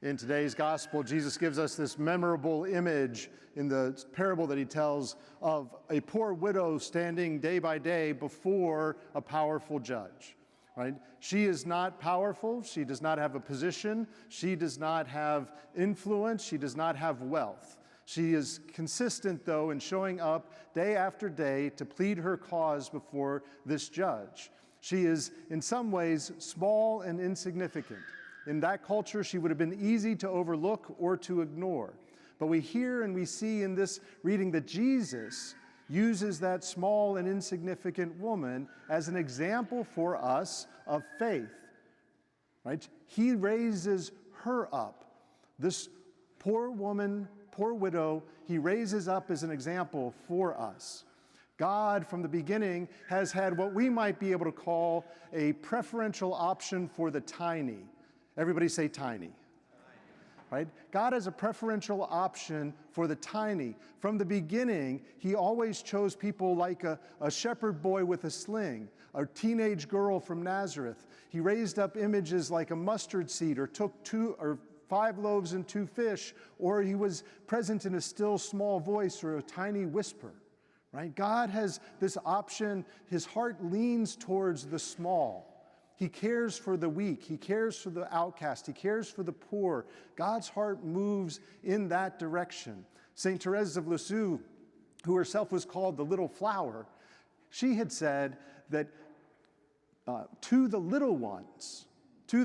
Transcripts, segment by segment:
In today's gospel, Jesus gives us this memorable image in the parable that he tells of a poor widow standing day by day before a powerful judge. Right? She is not powerful. She does not have a position. She does not have influence. She does not have wealth. She is consistent, though, in showing up day after day to plead her cause before this judge. She is, in some ways, small and insignificant. In that culture, she would have been easy to overlook or to ignore. But we hear and we see in this reading that Jesus uses that small and insignificant woman as an example for us of faith. Right? He raises her up. This poor woman, poor widow, he raises up as an example for us. God, from the beginning, has had what we might be able to call a preferential option for the tiny. Everybody say tiny. Right? God has a preferential option for the tiny. From the beginning, he always chose people like a shepherd boy with a sling, a teenage girl from Nazareth. He raised up images like a mustard seed, or took 5 loaves and 2 fish, or he was present in a still small voice or a tiny whisper. Right? God has this option. His heart leans towards the small. He cares for the weak. He cares for the outcast. He cares for the poor. God's heart moves in that direction. St. Therese of Lisieux, who herself was called the little flower, she had said that to the little ones, to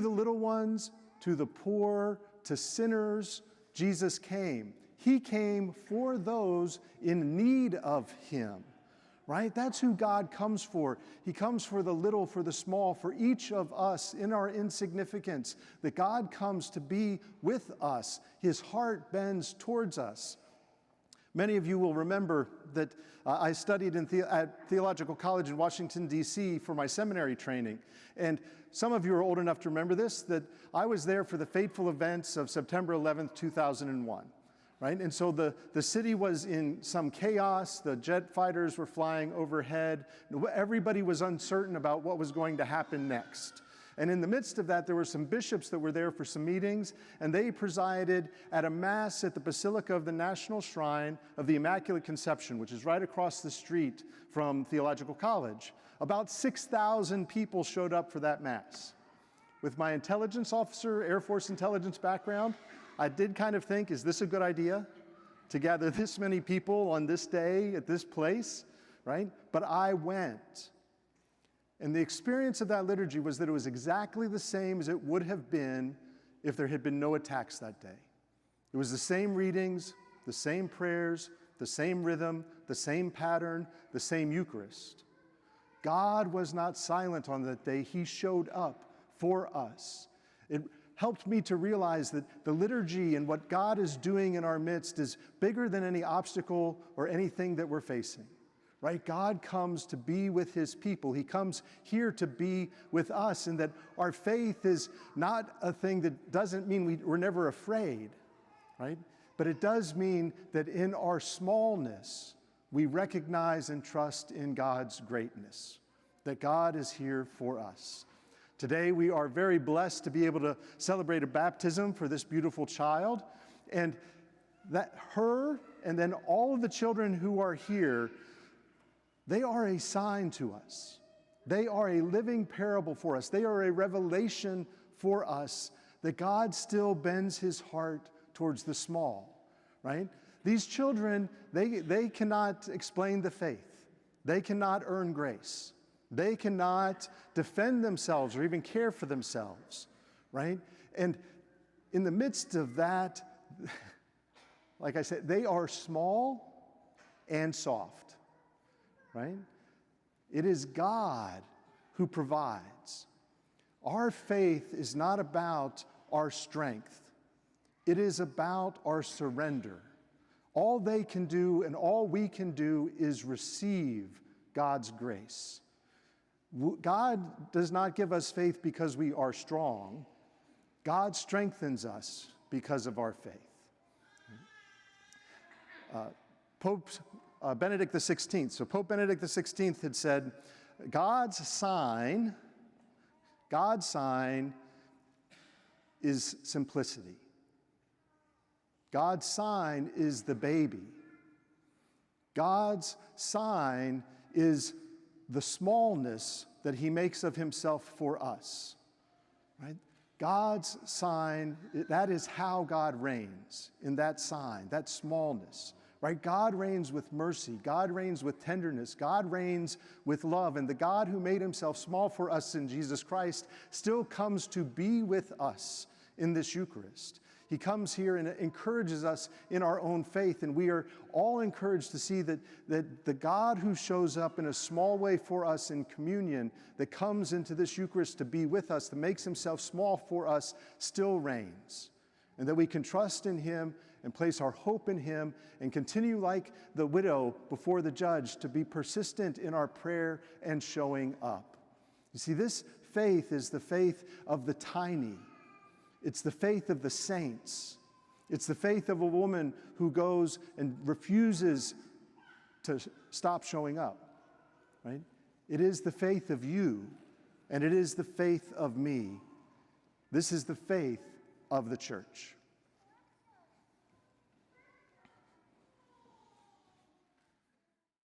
the poor, to sinners, Jesus came. He came for those in need of him. Right? That's who God comes for. He comes for the little, for the small, for each of us in our insignificance, that God comes to be with us. His heart bends towards us. Many of you will remember that I studied at Theological College in Washington, D.C. for my seminary training. And some of you are old enough to remember this, that I was there for the fateful events of September 11th, 2001. Right? And so the city was in some chaos. The jet fighters were flying overhead. Everybody was uncertain about what was going to happen next. And in the midst of that, there were some bishops that were there for some meetings, and they presided at a mass at the Basilica of the National Shrine of the Immaculate Conception, which is right across the street from Theological College. About 6,000 people showed up for that mass. With my intelligence officer, Air Force intelligence background, I did kind of think, is this a good idea to gather this many people on this day at this place, right? But I went. And the experience of that liturgy was that it was exactly the same as it would have been if there had been no attacks that day. It was the same readings, the same prayers, the same rhythm, the same pattern, the same Eucharist. God was not silent on that day. He showed up for us. It helped me to realize that the liturgy and what God is doing in our midst is bigger than any obstacle or anything that we're facing, right? God comes to be with his people. He comes here to be with us, and that our faith is not a thing that doesn't mean we're never afraid, right? But it does mean that in our smallness, we recognize and trust in God's greatness, that God is here for us. Today, we are very blessed to be able to celebrate a baptism for this beautiful child. And that her and then all of the children who are here, they are a sign to us. They are a living parable for us. They are a revelation for us that God still bends his heart towards the small, right? These children, they cannot explain the faith. They cannot earn grace. They cannot defend themselves or even care for themselves, right? And in the midst of that, like I said, they are small and soft, right? It is God who provides. Our faith is not about our strength. It is about our surrender. All they can do and all we can do is receive God's grace. God does not give us faith because we are strong. God strengthens us because of our faith. Pope Benedict XVI. So Pope Benedict XVI had said, God's sign is simplicity. God's sign is the baby. God's sign is the smallness that he makes of himself for us, right? God's sign, that is how God reigns, in that sign, that smallness, right? God reigns with mercy. God reigns with tenderness. God reigns with love. And the God who made himself small for us in Jesus Christ still comes to be with us in this Eucharist. He comes here and encourages us in our own faith, and we are all encouraged to see that the God who shows up in a small way for us in communion, that comes into this Eucharist to be with us, that makes himself small for us, still reigns, and that we can trust in him and place our hope in him and continue like the widow before the judge to be persistent in our prayer and showing up. You see, this faith is the faith of the tiny. It's the faith of the saints. It's the faith of a woman who goes and refuses to stop showing up, right? It is the faith of you, and it is the faith of me. This is the faith of the church.